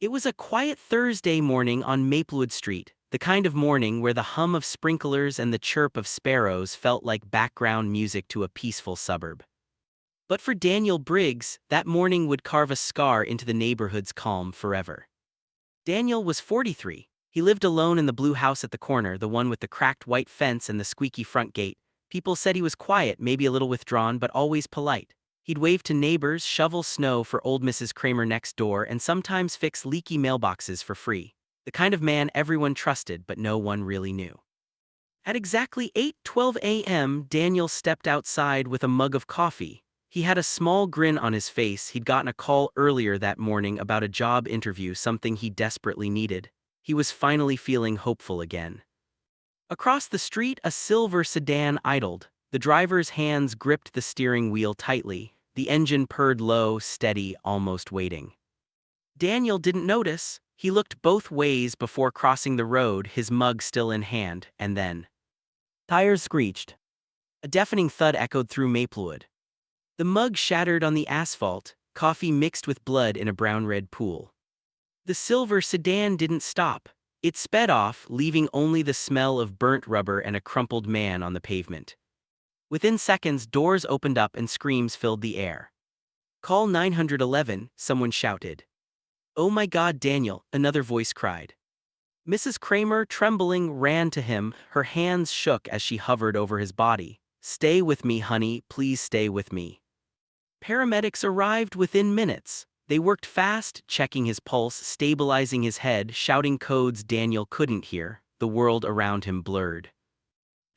It was a quiet Thursday morning on Maplewood Street, the kind of morning where the hum of sprinklers and the chirp of sparrows felt like background music to a peaceful suburb. But for Daniel Briggs, that morning would carve a scar into the neighborhood's calm forever. Daniel was 43. He lived alone in the blue house at the corner, the one with the cracked white fence and the squeaky front gate. People said he was quiet, maybe a little withdrawn, but always polite. He'd wave to neighbors, shovel snow for old Mrs. Kramer next door, and sometimes fix leaky mailboxes for free. The kind of man everyone trusted, but no one really knew. At exactly 8:12 a.m., Daniel stepped outside with a mug of coffee. He had a small grin on his face. He'd gotten a call earlier that morning about a job interview, something he desperately needed. He was finally feeling hopeful again. Across the street, a silver sedan idled. The driver's hands gripped the steering wheel tightly. The engine purred low, steady, almost waiting. Daniel didn't notice. He looked both ways before crossing the road, his mug still in hand, and then tires screeched. A deafening thud echoed through Maplewood. The mug shattered on the asphalt, coffee mixed with blood in a brown-red pool. The silver sedan didn't stop. It sped off, leaving only the smell of burnt rubber and a crumpled man on the pavement. Within seconds, doors opened up and screams filled the air. "Call 911, someone shouted. "Oh my God, Daniel," another voice cried. Mrs. Kramer, trembling, ran to him. Her hands shook as she hovered over his body. "Stay with me, honey, please stay with me." Paramedics arrived within minutes. They worked fast, checking his pulse, stabilizing his head, shouting codes Daniel couldn't hear. The world around him blurred.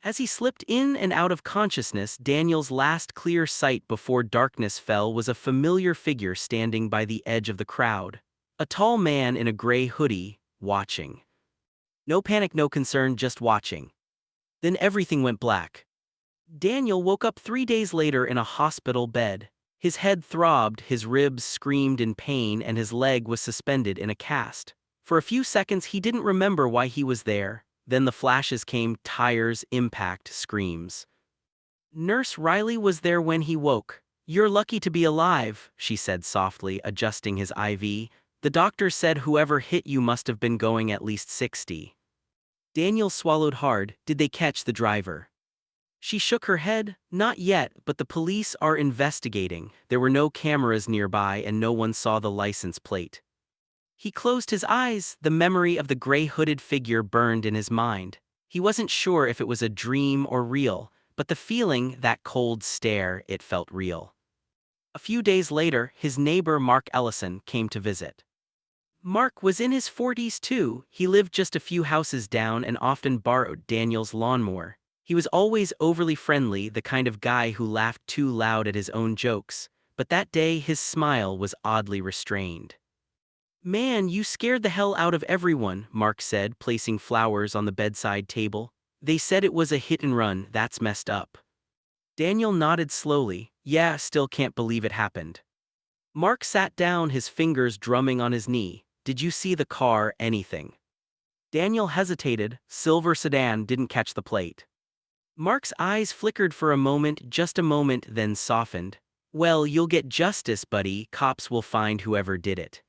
As he slipped in and out of consciousness, Daniel's last clear sight before darkness fell was a familiar figure standing by the edge of the crowd. A tall man in a gray hoodie, watching. No panic, no concern, just watching. Then everything went black. Daniel woke up 3 days later in a hospital bed. His head throbbed, his ribs screamed in pain, and his leg was suspended in a cast. For a few seconds he didn't remember why he was there. Then the flashes came: tires, impact, screams. Nurse Riley was there when he woke. "You're lucky to be alive," she said softly, adjusting his IV. "The doctor said whoever hit you must have been going at least 60. Daniel swallowed hard. "Did they catch the driver?" She shook her head. "Not yet, but the police are investigating. There were no cameras nearby and no one saw the license plate." He closed his eyes. The memory of the gray hooded figure burned in his mind. He wasn't sure if it was a dream or real, but the feeling, that cold stare, it felt real. A few days later, his neighbor Mark Ellison came to visit. Mark was in his 40s too. He lived just a few houses down and often borrowed Daniel's lawnmower. He was always overly friendly, the kind of guy who laughed too loud at his own jokes, but that day his smile was oddly restrained. "Man, you scared the hell out of everyone," Mark said, placing flowers on the bedside table. "They said it was a hit and run. That's messed up." Daniel nodded slowly. "Yeah, still can't believe it happened." Mark sat down, his fingers drumming on his knee. "Did you see the car, anything?" Daniel hesitated. "Silver sedan, didn't catch the plate." Mark's eyes flickered for a moment, just a moment, then softened. "Well, you'll get justice, buddy. Cops will find whoever did it."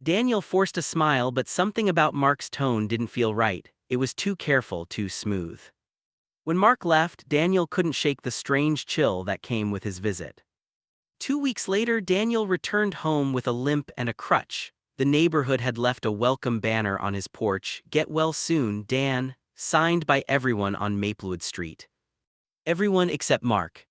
Daniel forced a smile, but something about Mark's tone didn't feel right. It was too careful, too smooth. When Mark left, Daniel couldn't shake the strange chill that came with his visit. 2 weeks later, Daniel returned home with a limp and a crutch. The neighborhood had left a welcome banner on his porch: "Get well soon, Dan," signed by everyone on Maplewood Street. Everyone except Mark.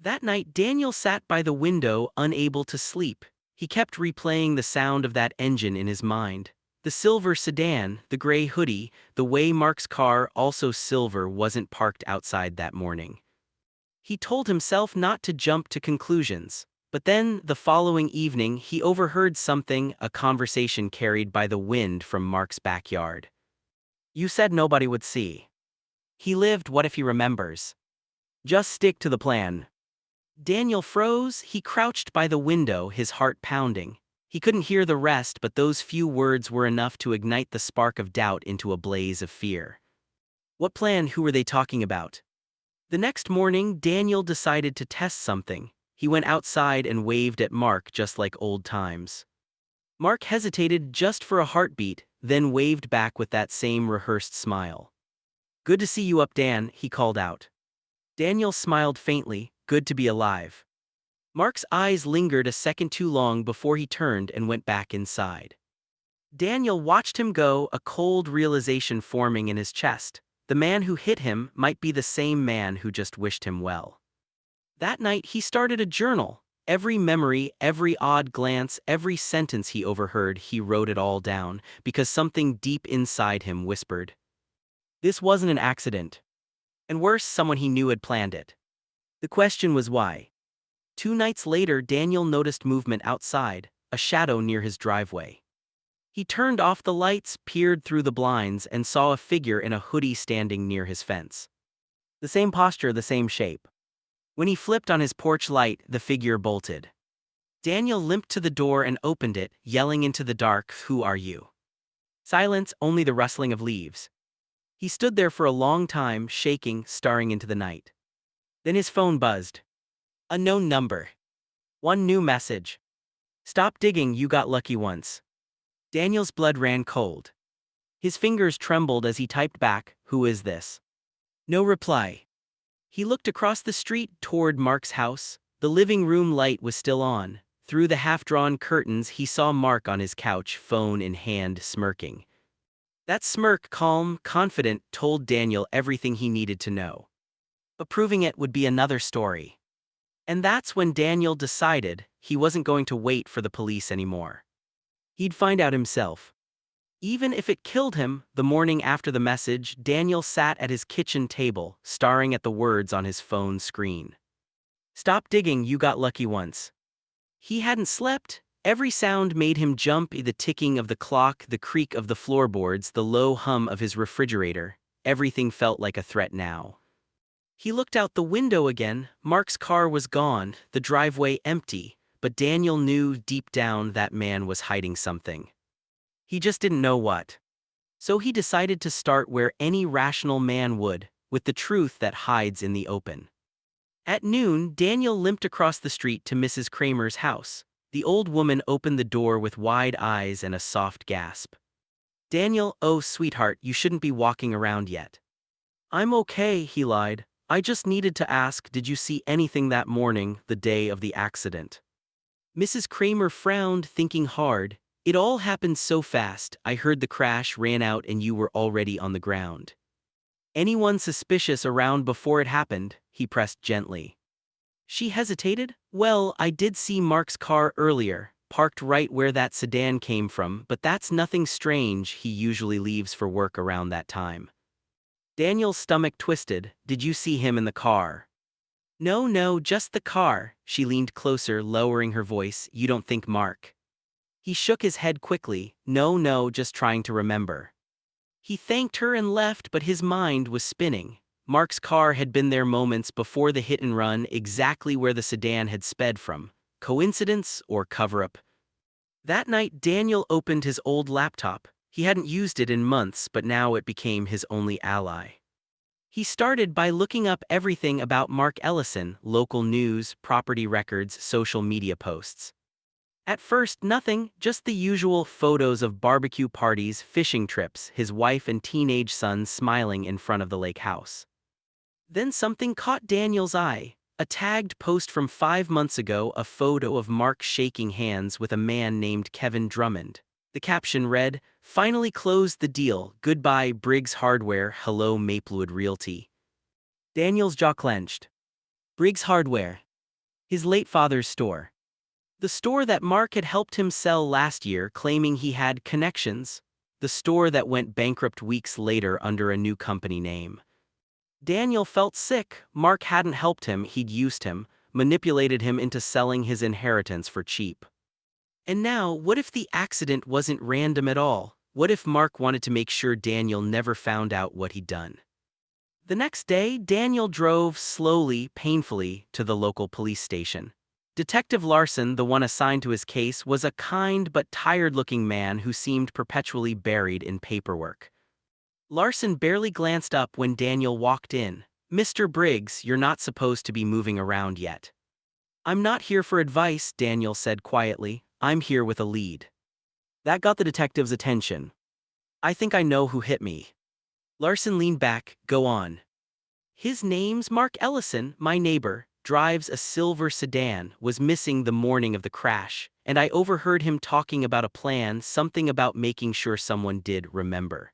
That night, Daniel sat by the window, unable to sleep. He kept replaying the sound of that engine in his mind. The silver sedan, the gray hoodie, the way Mark's car, also silver, wasn't parked outside that morning. He told himself not to jump to conclusions. But then, the following evening, he overheard something, a conversation carried by the wind from Mark's backyard. "You said nobody would see. He lived, what if he remembers? Just stick to the plan." Daniel froze. He crouched by the window, his heart pounding. He couldn't hear the rest, but those few words were enough to ignite the spark of doubt into a blaze of fear. What plan? Who were they talking about? The next morning, Daniel decided to test something. He went outside and waved at Mark just like old times. Mark hesitated just for a heartbeat, then waved back with that same rehearsed smile. "Good to see you up, Dan," he called out. Daniel smiled faintly, "Good to be alive." Mark's eyes lingered a second too long before he turned and went back inside. Daniel watched him go, a cold realization forming in his chest. The man who hit him might be the same man who just wished him well. That night he started a journal. Every memory, every odd glance, every sentence he overheard, he wrote it all down, because something deep inside him whispered, this wasn't an accident. And worse, someone he knew had planned it. The question was why. 2 nights later, Daniel noticed movement outside, a shadow near his driveway. He turned off the lights, peered through the blinds, and saw a figure in a hoodie standing near his fence. The same posture, the same shape. When he flipped on his porch light, the figure bolted. Daniel limped to the door and opened it, yelling into the dark, "Who are you?" Silence, only the rustling of leaves. He stood there for a long time, shaking, staring into the night. Then his phone buzzed. Unknown number. One new message. "Stop digging, you got lucky once." Daniel's blood ran cold. His fingers trembled as he typed back, "Who is this?" No reply. He looked across the street toward Mark's house. The living room light was still on. Through the half-drawn curtains, he saw Mark on his couch, phone in hand, smirking. That smirk, calm, confident, told Daniel everything he needed to know. But proving it would be another story. And that's when Daniel decided he wasn't going to wait for the police anymore. He'd find out himself. Even if it killed him. The morning after the message, Daniel sat at his kitchen table, staring at the words on his phone screen. "Stop digging, you got lucky once." He hadn't slept. Every sound made him jump, the ticking of the clock, the creak of the floorboards, the low hum of his refrigerator. Everything felt like a threat now. He looked out the window again. Mark's car was gone, the driveway empty, but Daniel knew deep down that man was hiding something. He just didn't know what. So he decided to start where any rational man would, with the truth that hides in the open. At noon, Daniel limped across the street to Mrs. Kramer's house. The old woman opened the door with wide eyes and a soft gasp. "Daniel, oh sweetheart, you shouldn't be walking around yet." "I'm okay," he lied. "I just needed to ask, did you see anything that morning, the day of the accident?" Mrs. Kramer frowned, thinking hard. "It all happened so fast. I heard the crash, ran out, and you were already on the ground." "Anyone suspicious around before it happened?" he pressed gently. She hesitated. "Well, I did see Mark's car earlier, parked right where that sedan came from, but that's nothing strange. He usually leaves for work around that time." Daniel's stomach twisted. "Did you see him in the car?" No, just the car." She leaned closer, lowering her voice. "You don't think Mark?" He shook his head quickly. No, just trying to remember." He thanked her and left, but his mind was spinning. Mark's car had been there moments before the hit and run, exactly where the sedan had sped from. Coincidence or cover-up? That night, Daniel opened his old laptop. He hadn't used it in months, but now it became his only ally. He started by looking up everything about Mark Ellison: local news, property records, social media posts. At first, nothing, just the usual photos of barbecue parties, fishing trips, his wife and teenage son smiling in front of the lake house. Then something caught Daniel's eye. A tagged post from 5 months ago, a photo of Mark shaking hands with a man named Kevin Drummond. The caption read, "Finally closed the deal. Goodbye, Briggs Hardware. Hello, Maplewood Realty." Daniel's jaw clenched. Briggs Hardware. His late father's store. The store that Mark had helped him sell last year, claiming he had connections. The store that went bankrupt weeks later under a new company name. Daniel felt sick. Mark hadn't helped him, he'd used him, manipulated him into selling his inheritance for cheap. And now, what if the accident wasn't random at all? What if Mark wanted to make sure Daniel never found out what he'd done? The next day, Daniel drove slowly, painfully, to the local police station. Detective Larson, the one assigned to his case, was a kind but tired-looking man who seemed perpetually buried in paperwork. Larson barely glanced up when Daniel walked in. "Mr. Briggs, you're not supposed to be moving around yet." "I'm not here for advice," Daniel said quietly. "I'm here with a lead." That got the detective's attention. "I think I know who hit me." Larson leaned back. "Go on." "His name's Mark Ellison, my neighbor, drives a silver sedan, was missing the morning of the crash, and I overheard him talking about a plan, something about making sure someone did remember."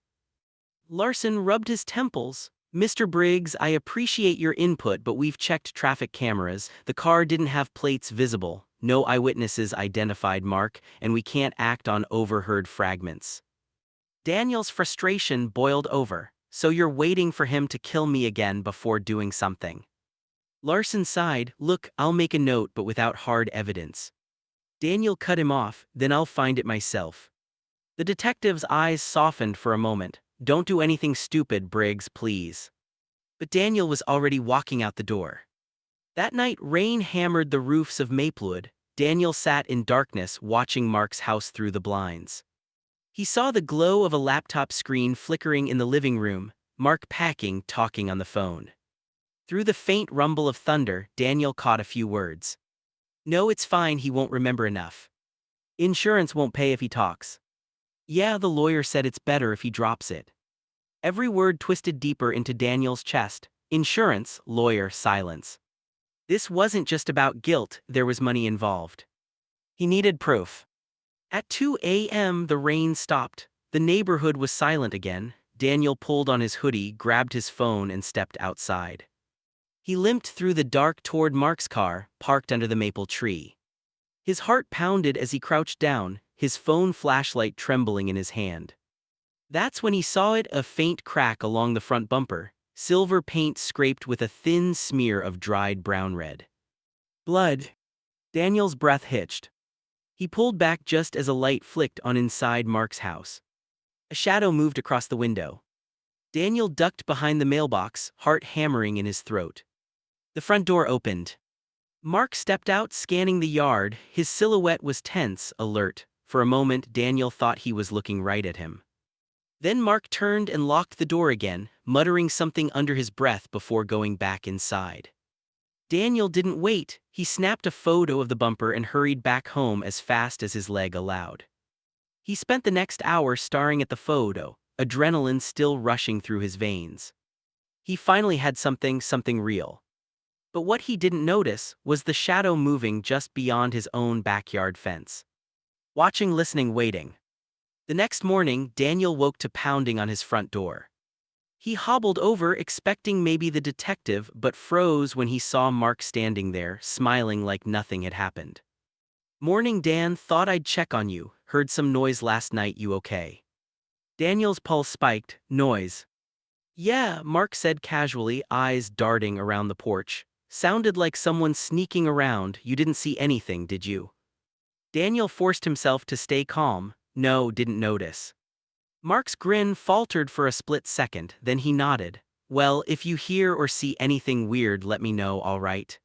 Larson rubbed his temples. "Mr. Briggs, I appreciate your input, but we've checked traffic cameras. The car didn't have plates visible, no eyewitnesses identified Mark, and we can't act on overheard fragments." Daniel's frustration boiled over. "So you're waiting for him to kill me again before doing something?" Larson sighed. "Look, I'll make a note, but without hard evidence." Daniel cut him off. "Then I'll find it myself." The detective's eyes softened for a moment. "Don't do anything stupid, Briggs, please." But Daniel was already walking out the door. That night, rain hammered the roofs of Maplewood. Daniel sat in darkness watching Mark's house through the blinds. He saw the glow of a laptop screen flickering in the living room, Mark packing, talking on the phone. Through the faint rumble of thunder, Daniel caught a few words. "No, it's fine, he won't remember enough. Insurance won't pay if he talks. Yeah, the lawyer said it's better if he drops it." Every word twisted deeper into Daniel's chest. Insurance, lawyer, silence. This wasn't just about guilt, there was money involved. He needed proof. At 2 a.m. the rain stopped. The neighborhood was silent again. Daniel pulled on his hoodie, grabbed his phone, and stepped outside. He limped through the dark toward Mark's car, parked under the maple tree. His heart pounded as he crouched down, his phone flashlight trembling in his hand. That's when he saw it, a faint crack along the front bumper, silver paint scraped with a thin smear of dried brown red. Blood. Daniel's breath hitched. He pulled back just as a light flicked on inside Mark's house. A shadow moved across the window. Daniel ducked behind the mailbox, heart hammering in his throat. The front door opened. Mark stepped out, scanning the yard. His silhouette was tense, alert. For a moment, Daniel thought he was looking right at him. Then Mark turned and locked the door again, muttering something under his breath before going back inside. Daniel didn't wait. He snapped a photo of the bumper and hurried back home as fast as his leg allowed. He spent the next hour staring at the photo, adrenaline still rushing through his veins. He finally had something real. But what he didn't notice was the shadow moving just beyond his own backyard fence. Watching, listening, waiting. The next morning, Daniel woke to pounding on his front door. He hobbled over, expecting maybe the detective, but froze when he saw Mark standing there, smiling like nothing had happened. "Morning, Dan, thought I'd check on you. Heard some noise last night, you okay?" Daniel's pulse spiked. "Noise?" "Yeah," Mark said casually, eyes darting around the porch. "Sounded like someone sneaking around. You didn't see anything, did you?" Daniel forced himself to stay calm. "No, didn't notice." Mark's grin faltered for a split second, then he nodded. "Well, if you hear or see anything weird, let me know, all right?"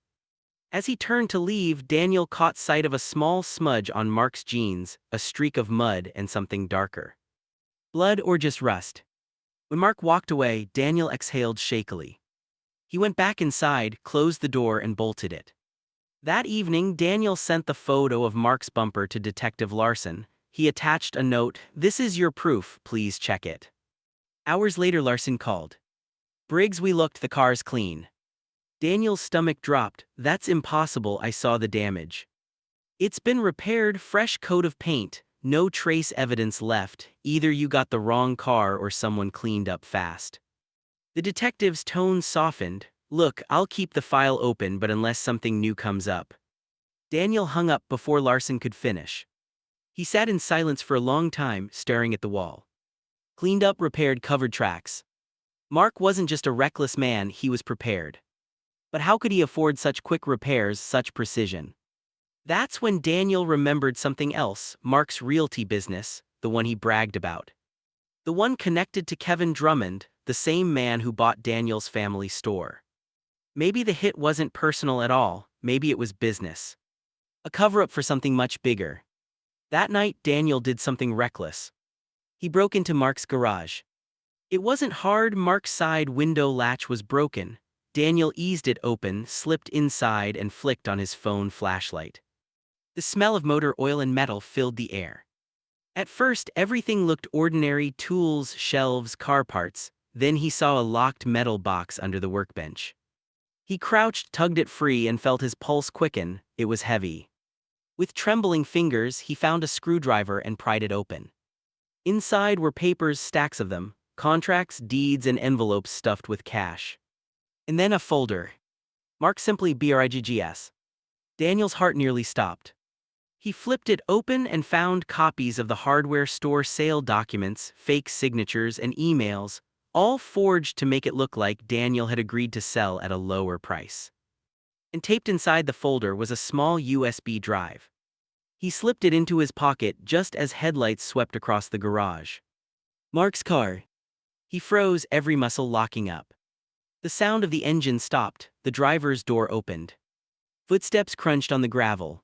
As he turned to leave, Daniel caught sight of a small smudge on Mark's jeans, a streak of mud and something darker. Blood or just rust? When Mark walked away, Daniel exhaled shakily. He went back inside, closed the door, and bolted it. That evening, Daniel sent the photo of Mark's bumper to Detective Larson. He attached a note. "This is your proof, please check it." Hours later, Larson called. "Briggs, we looked, the car's clean." Daniel's stomach dropped. "That's impossible, I saw the damage." "It's been repaired, fresh coat of paint, no trace evidence left. Either you got the wrong car or someone cleaned up fast." The detective's tone softened. "Look, I'll keep the file open, but unless something new comes up." Daniel hung up before Larson could finish. He sat in silence for a long time, staring at the wall. Cleaned up, repaired, covered tracks. Mark wasn't just a reckless man, he was prepared. But how could he afford such quick repairs, such precision? That's when Daniel remembered something else, Mark's realty business, the one he bragged about. The one connected to Kevin Drummond, the same man who bought Daniel's family store. Maybe the hit wasn't personal at all, maybe it was business. A cover-up for something much bigger. That night, Daniel did something reckless. He broke into Mark's garage. It wasn't hard, Mark's side window latch was broken. Daniel eased it open, slipped inside, and flicked on his phone flashlight. The smell of motor oil and metal filled the air. At first, everything looked ordinary: tools, shelves, car parts. Then he saw a locked metal box under the workbench. He crouched, tugged it free, and felt his pulse quicken. It was heavy. With trembling fingers, he found a screwdriver and pried it open. Inside were papers, stacks of them, contracts, deeds, and envelopes stuffed with cash. And then a folder. Marked simply BRIGGS. Daniel's heart nearly stopped. He flipped it open and found copies of the hardware store sale documents, fake signatures, and emails, all forged to make it look like Daniel had agreed to sell at a lower price. And taped inside the folder was a small USB drive. He slipped it into his pocket just as headlights swept across the garage. Mark's car. He froze, every muscle locking up. The sound of the engine stopped, the driver's door opened. Footsteps crunched on the gravel.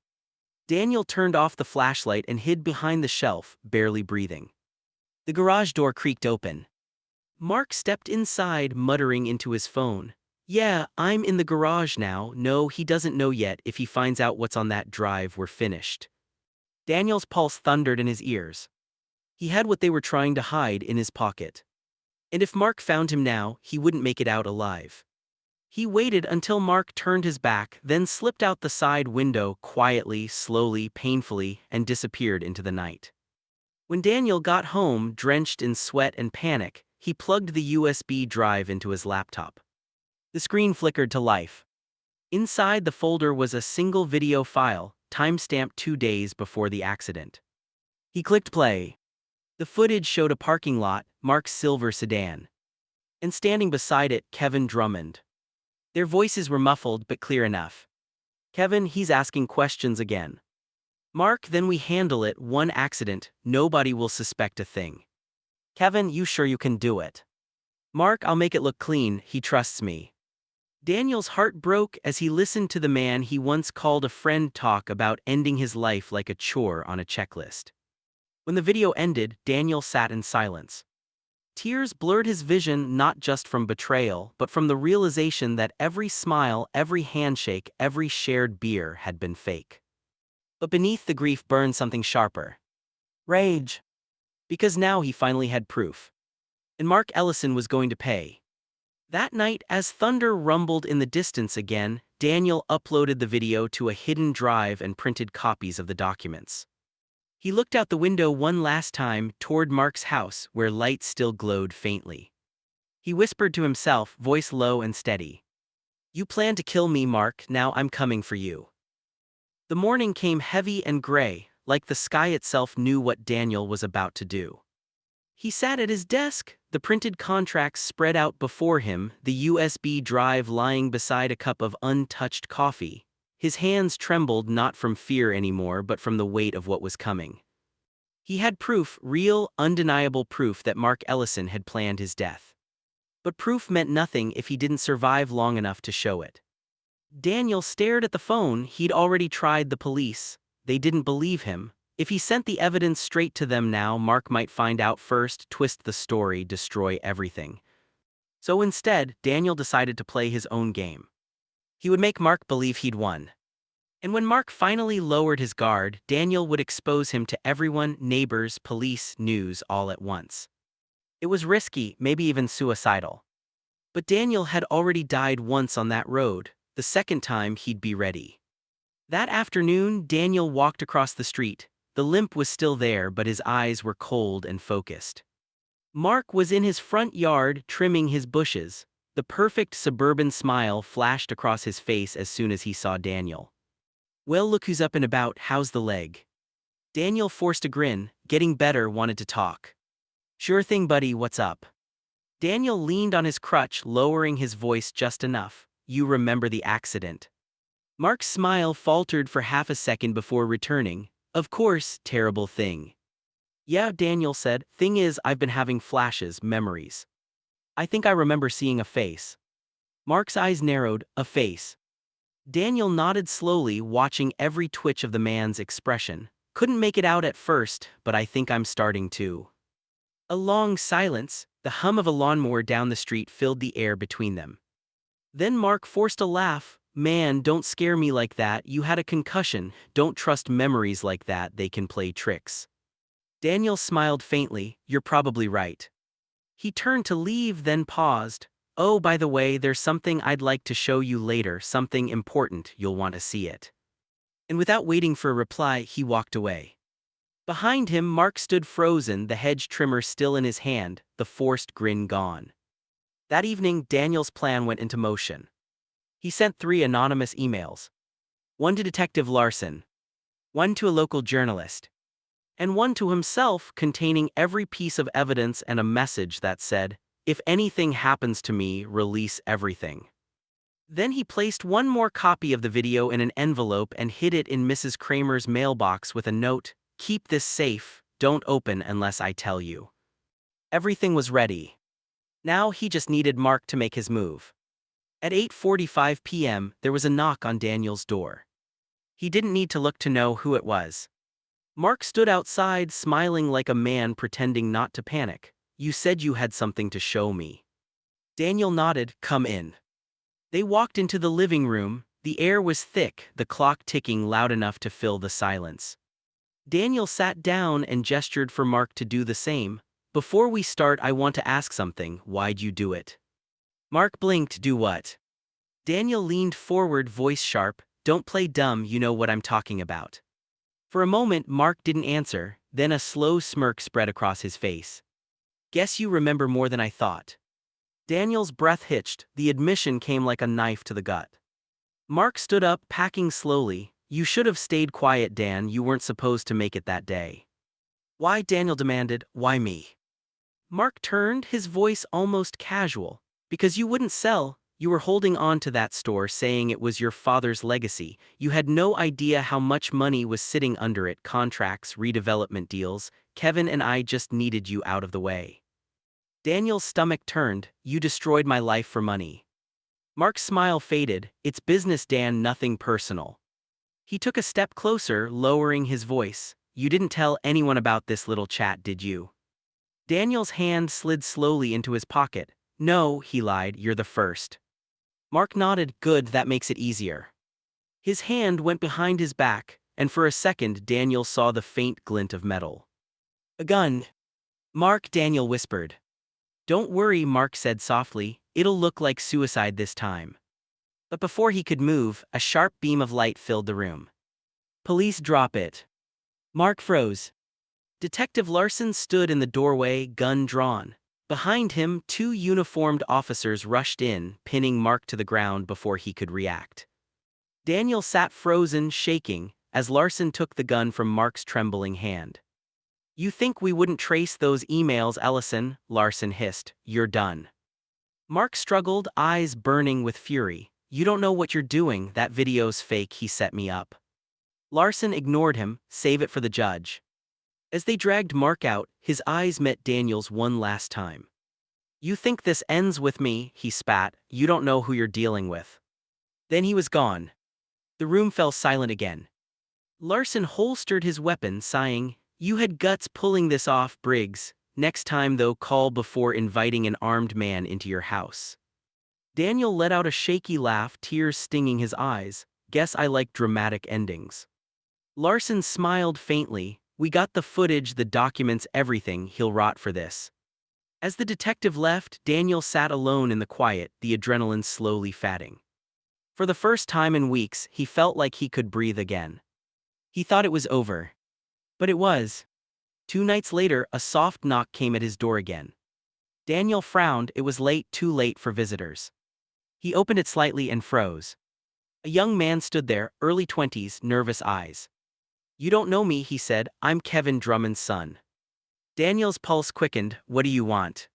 Daniel turned off the flashlight and hid behind the shelf, barely breathing. The garage door creaked open. Mark stepped inside, muttering into his phone. "Yeah, I'm in the garage now. No, he doesn't know yet. If he finds out what's on that drive, we're finished." Daniel's pulse thundered in his ears. He had what they were trying to hide in his pocket. And if Mark found him now, he wouldn't make it out alive. He waited until Mark turned his back, then slipped out the side window quietly, slowly, painfully, and disappeared into the night. When Daniel got home, drenched in sweat and panic, he plugged the USB drive into his laptop. The screen flickered to life. Inside the folder was a single video file, timestamped 2 days before the accident. He clicked play. The footage showed a parking lot, Mark's silver sedan. And standing beside it, Kevin Drummond. Their voices were muffled but clear enough. "Kevin, he's asking questions again." "Mark, then we handle it. One accident, nobody will suspect a thing." "Kevin, you sure you can do it?" "Mark, I'll make it look clean. He trusts me." Daniel's heart broke as he listened to the man he once called a friend talk about ending his life like a chore on a checklist. When the video ended, Daniel sat in silence. Tears blurred his vision, not just from betrayal, but from the realization that every smile, every handshake, every shared beer had been fake. But beneath the grief burned something sharper. Rage. Because now he finally had proof. And Mark Ellison was going to pay. That night, as thunder rumbled in the distance again, Daniel uploaded the video to a hidden drive and printed copies of the documents. He looked out the window one last time, toward Mark's house, where lights still glowed faintly. He whispered to himself, voice low and steady. "You plan to kill me, Mark, now I'm coming for you." The morning came heavy and gray, like the sky itself knew what Daniel was about to do. He sat at his desk, the printed contracts spread out before him, the USB drive lying beside a cup of untouched coffee. His hands trembled not from fear anymore but from the weight of what was coming. He had proof, real, undeniable proof that Mark Ellison had planned his death. But proof meant nothing if he didn't survive long enough to show it. Daniel stared at the phone. He'd already tried the police. They didn't believe him. If he sent the evidence straight to them now, Mark might find out first, twist the story, destroy everything. So instead, Daniel decided to play his own game. He would make Mark believe he'd won. And when Mark finally lowered his guard, Daniel would expose him to everyone, neighbors, police, news, all at once. It was risky, maybe even suicidal. But Daniel had already died once on that road. The second time, he'd be ready. That afternoon, Daniel walked across the street. The limp was still there, but his eyes were cold and focused. Mark was in his front yard, trimming his bushes. The perfect suburban smile flashed across his face as soon as he saw Daniel. "Well, look who's up and about. How's the leg?" Daniel forced a grin. "Getting better, wanted to talk." "Sure thing, buddy, what's up?" Daniel leaned on his crutch, lowering his voice just enough. "You remember the accident?" Mark's smile faltered for half a second before returning. "Of course, terrible thing." "Yeah," Daniel said. "Thing is, I've been having flashes, memories. I think I remember seeing a face." Mark's eyes narrowed. "A face?" Daniel nodded slowly, watching every twitch of the man's expression. "Couldn't make it out at first, but I think I'm starting to." A long silence, the hum of a lawnmower down the street filled the air between them. Then Mark forced a laugh. "Man, don't scare me like that. You had a concussion. Don't trust memories like that, they can play tricks." Daniel smiled faintly, "You're probably right." He turned to leave, then paused. "Oh, by the way, there's something I'd like to show you later, something important, you'll want to see it." And without waiting for a reply, he walked away. Behind him, Mark stood frozen, the hedge trimmer still in his hand, the forced grin gone. That evening, Daniel's plan went into motion. He sent 3 anonymous emails. One to Detective Larson, one to a local journalist, and one to himself containing every piece of evidence and a message that said, "If anything happens to me, release everything." Then he placed one more copy of the video in an envelope and hid it in Mrs. Kramer's mailbox with a note, "Keep this safe, don't open unless I tell you." Everything was ready. Now he just needed Mark to make his move. At 8:45 p.m., there was a knock on Daniel's door. He didn't need to look to know who it was. Mark stood outside, smiling like a man pretending not to panic. "You said you had something to show me." Daniel nodded. "Come in." They walked into the living room. The air was thick, the clock ticking loud enough to fill the silence. Daniel sat down and gestured for Mark to do the same. "Before we start, I want to ask something. Why'd you do it?" Mark blinked. "Do what?" Daniel leaned forward, voice sharp. "Don't play dumb, you know what I'm talking about." For a moment, Mark didn't answer, then a slow smirk spread across his face. "Guess you remember more than I thought." Daniel's breath hitched, the admission came like a knife to the gut. Mark stood up, packing slowly. "You should have stayed quiet, Dan, you weren't supposed to make it that day." "Why?" Daniel demanded. "Why me?" Mark turned, his voice almost casual. "Because you wouldn't sell. You were holding on to that store, saying it was your father's legacy. You had no idea how much money was sitting under it, contracts, redevelopment deals. Kevin and I just needed you out of the way." Daniel's stomach turned. "You destroyed my life for money." Mark's smile faded. "It's business, Dan, nothing personal." He took a step closer, lowering his voice. "You didn't tell anyone about this little chat, did you?" Daniel's hand slid slowly into his pocket. "No," he lied, "you're the first." Mark nodded. "Good, that makes it easier." His hand went behind his back, and for a second Daniel saw the faint glint of metal. "A gun." "Mark," Daniel whispered. "Don't worry," Mark said softly, "it'll look like suicide this time." But before he could move, a sharp beam of light filled the room. "Police, drop it." Mark froze. Detective Larson stood in the doorway, gun drawn. Behind him, 2 uniformed officers rushed in, pinning Mark to the ground before he could react. Daniel sat frozen, shaking, as Larson took the gun from Mark's trembling hand. "You think we wouldn't trace those emails, Ellison?" Larson hissed. "You're done." Mark struggled, eyes burning with fury. "You don't know what you're doing, that video's fake, he set me up." Larson ignored him. "Save it for the judge." As they dragged Mark out, his eyes met Daniel's one last time. "You think this ends with me?" he spat. "You don't know who you're dealing with." Then he was gone. The room fell silent again. Larson holstered his weapon, sighing. "You had guts pulling this off, Briggs. Next time, though, call before inviting an armed man into your house." Daniel let out a shaky laugh, tears stinging his eyes. "Guess I like dramatic endings." Larson smiled faintly. "We got the footage, the documents, everything. He'll rot for this." As the detective left, Daniel sat alone in the quiet, the adrenaline slowly fatting. For the first time in weeks, he felt like he could breathe again. He thought it was over. But it was. 2 nights later, a soft knock came at his door again. Daniel frowned. It was late, too late for visitors. He opened it slightly and froze. A young man stood there, early 20s, nervous eyes. "You don't know me," he said. "I'm Kevin Drummond's son." Daniel's pulse quickened. "What do you want?"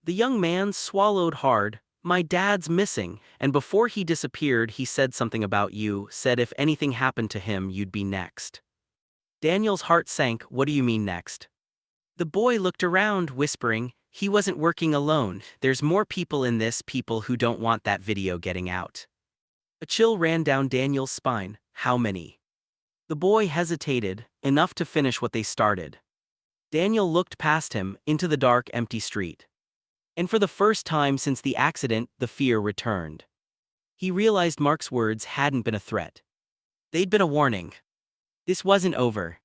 The young man swallowed hard. "My dad's missing, and before he disappeared he said something about you, said if anything happened to him you'd be next." Daniel's heart sank. "What do you mean next?" The boy looked around, whispering, "He wasn't working alone, there's more people in this, people who don't want that video getting out." A chill ran down Daniel's spine. "How many?" The boy hesitated, enough to finish what they started. Daniel looked past him, into the dark, empty street. And for the first time since the accident, the fear returned. He realized Mark's words hadn't been a threat. They'd been a warning. This wasn't over.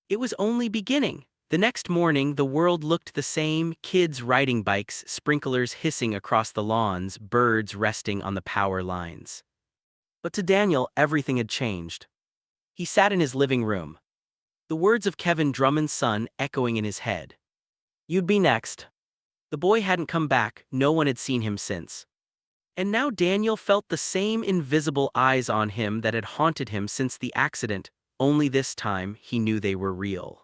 It was only beginning. The next morning, the world looked the same: kids riding bikes, sprinklers hissing across the lawns, birds resting on the power lines. But to Daniel, everything had changed. He sat in his living room, the words of Kevin Drummond's son echoing in his head. "You'd be next." The boy hadn't come back, no one had seen him since. And now Daniel felt the same invisible eyes on him that had haunted him since the accident, only this time he knew they were real.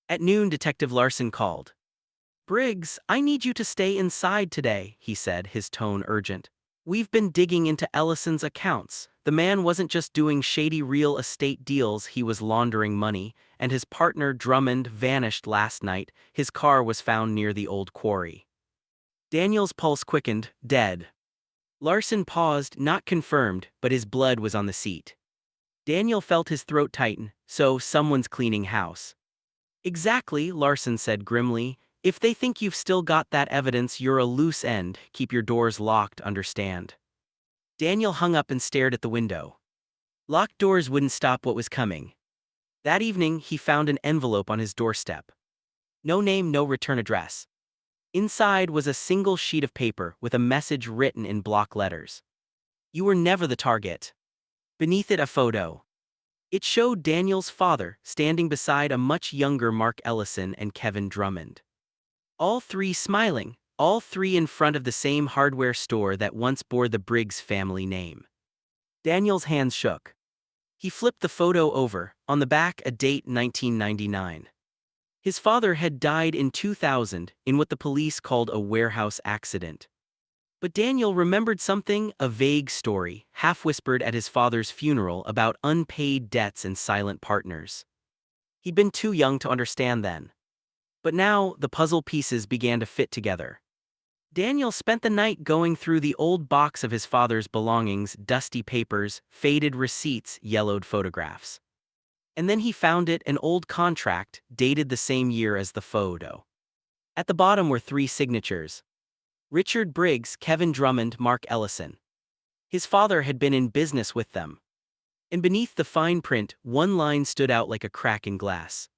At noon, Detective Larson called. "Briggs, I need you to stay inside today," he said, his tone urgent. "We've been digging into Ellison's accounts. The man wasn't just doing shady real estate deals, he was laundering money, and his partner Drummond vanished last night. His car was found near the old quarry." Daniel's pulse quickened. "Dead." Larson paused, not confirmed, but his blood was on the seat. Daniel felt his throat tighten. "So, someone's cleaning house." "Exactly," Larson said grimly. "If they think you've still got that evidence, you're a loose end. Keep your doors locked, understand?" Daniel hung up and stared at the window. Locked doors wouldn't stop what was coming. That evening, he found an envelope on his doorstep. No name, no return address. Inside was a single sheet of paper with a message written in block letters. "You were never the target." Beneath it, a photo. It showed Daniel's father standing beside a much younger Mark Ellison and Kevin Drummond. All three smiling, all three in front of the same hardware store that once bore the Briggs family name. Daniel's hands shook. He flipped the photo over, on the back a date: 1999. His father had died in 2000 in what the police called a warehouse accident. But Daniel remembered something, a vague story, half-whispered at his father's funeral about unpaid debts and silent partners. He'd been too young to understand then. But now, the puzzle pieces began to fit together. Daniel spent the night going through the old box of his father's belongings: dusty papers, faded receipts, yellowed photographs. And then he found it, an old contract, dated the same year as the photo. At the bottom were three signatures: Richard Briggs, Kevin Drummond, Mark Ellison. His father had been in business with them. And beneath the fine print, one line stood out like a crack in glass: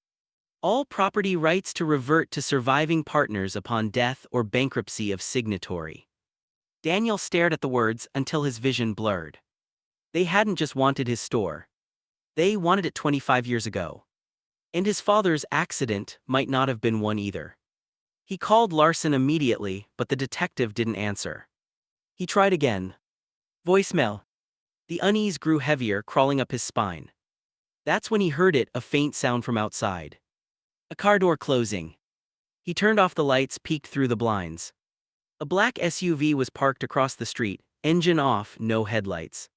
"All property rights to revert to surviving partners upon death or bankruptcy of signatory." Daniel stared at the words until his vision blurred. They hadn't just wanted his store. They wanted it 25 years ago. And his father's accident might not have been one either. He called Larson immediately, but the detective didn't answer. He tried again. Voicemail. The unease grew heavier, crawling up his spine. That's when he heard it, a faint sound from outside. A car door closing. He turned off the lights, peeked through the blinds. A black SUV was parked across the street, engine off, no headlights.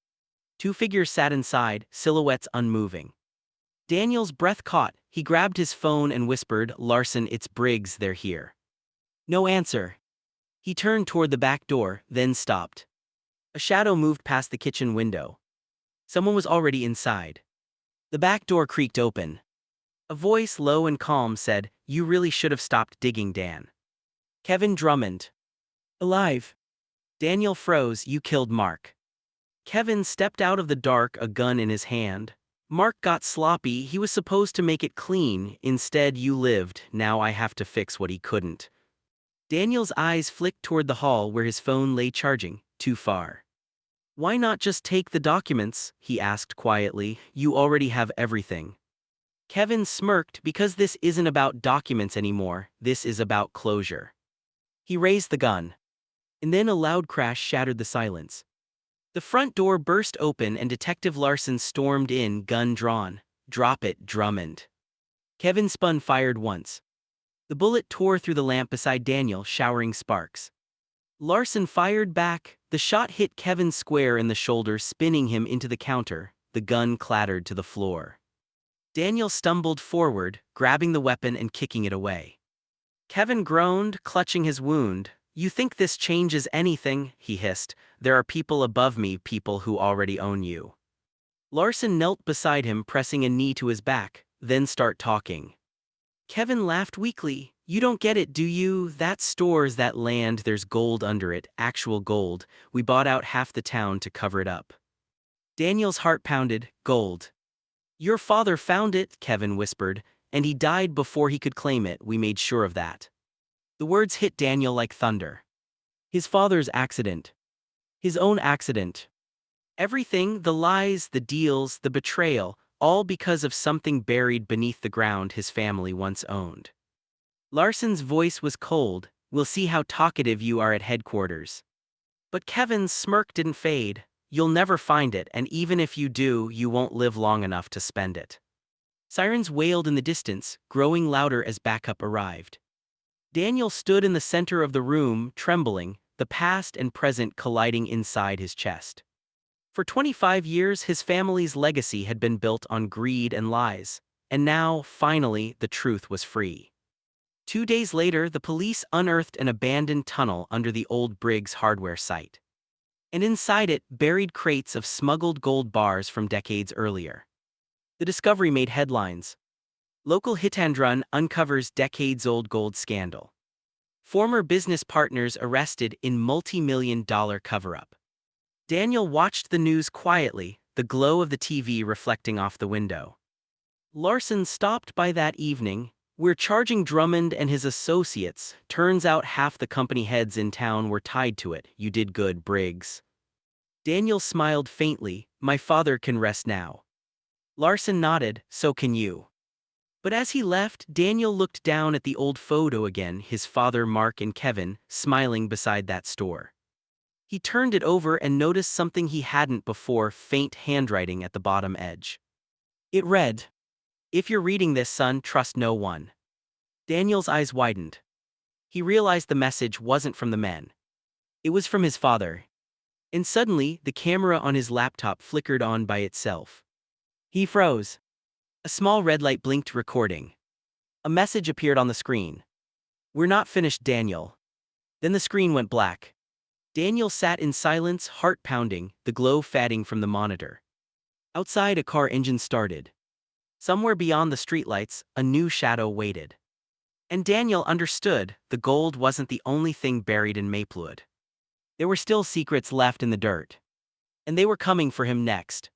Two figures sat inside, silhouettes unmoving. Daniel's breath caught. He grabbed his phone and whispered, "Larson, it's Briggs, they're here." No answer. He turned toward the back door, then stopped. A shadow moved past the kitchen window. Someone was already inside. The back door creaked open. A voice, low and calm, said, "You really should have stopped digging, Dan." Kevin Drummond. Alive. Daniel froze. "You killed Mark." Kevin stepped out of the dark, a gun in his hand. "Mark got sloppy, he was supposed to make it clean. Instead, you lived. Now I have to fix what he couldn't." Daniel's eyes flicked toward the hall where his phone lay charging. Too far. "Why not just take the documents?" he asked quietly. "You already have everything." Kevin smirked. "Because this isn't about documents anymore, this is about closure." He raised the gun. And then a loud crash shattered the silence. The front door burst open and Detective Larson stormed in, gun drawn. "Drop it, Drummond." Kevin spun, fired once. The bullet tore through the lamp beside Daniel, showering sparks. Larson fired back. The shot hit Kevin square in the shoulder, spinning him into the counter. The gun clattered to the floor. Daniel stumbled forward, grabbing the weapon and kicking it away. Kevin groaned, clutching his wound. "You think this changes anything?" he hissed. "There are people above me, people who already own you." Larson knelt beside him, pressing a knee to his back. "Then start talking." Kevin laughed weakly. "You don't get it, do you? That store's that land, there's gold under it, actual gold. We bought out half the town to cover it up." Daniel's heart pounded. "Gold." "Your father found it," Kevin whispered, and he died before he could claim it, we made sure of that." The words hit Daniel like thunder. His father's accident. His own accident. Everything, the lies, the deals, the betrayal, all because of something buried beneath the ground his family once owned. Larson's voice was cold. "We'll see how talkative you are at headquarters." But Kevin's smirk didn't fade. "You'll never find it, and even if you do, you won't live long enough to spend it." Sirens wailed in the distance, growing louder as backup arrived. Daniel stood in the center of the room, trembling, the past and present colliding inside his chest. For 25 years, his family's legacy had been built on greed and lies, and now, finally, the truth was free. 2 days later, the police unearthed an abandoned tunnel under the old Briggs hardware site. And inside it, buried crates of smuggled gold bars from decades earlier. The discovery made headlines. Local Hitandrun uncovers decades-old gold scandal. Former business partners arrested in multi-million-dollar cover-up. Daniel watched the news quietly, the glow of the TV reflecting off the window. Larson stopped by that evening. "We're charging Drummond and his associates. Turns out half the company heads in town were tied to it. You did good, Briggs." Daniel smiled faintly. "My father can rest now." Larson nodded. "So can you." But as he left, Daniel looked down at the old photo again, his father Mark and Kevin, smiling beside that store. He turned it over and noticed something he hadn't before, faint handwriting at the bottom edge. It read, "If you're reading this, son, trust no one." Daniel's eyes widened. He realized the message wasn't from the men. It was from his father. And suddenly, the camera on his laptop flickered on by itself. He froze. A small red light blinked, recording. A message appeared on the screen. "We're not finished, Daniel." Then the screen went black. Daniel sat in silence, heart pounding, the glow fading from the monitor. Outside, a car engine started. Somewhere beyond the streetlights, a new shadow waited. And Daniel understood, the gold wasn't the only thing buried in Maplewood. There were still secrets left in the dirt. And they were coming for him next.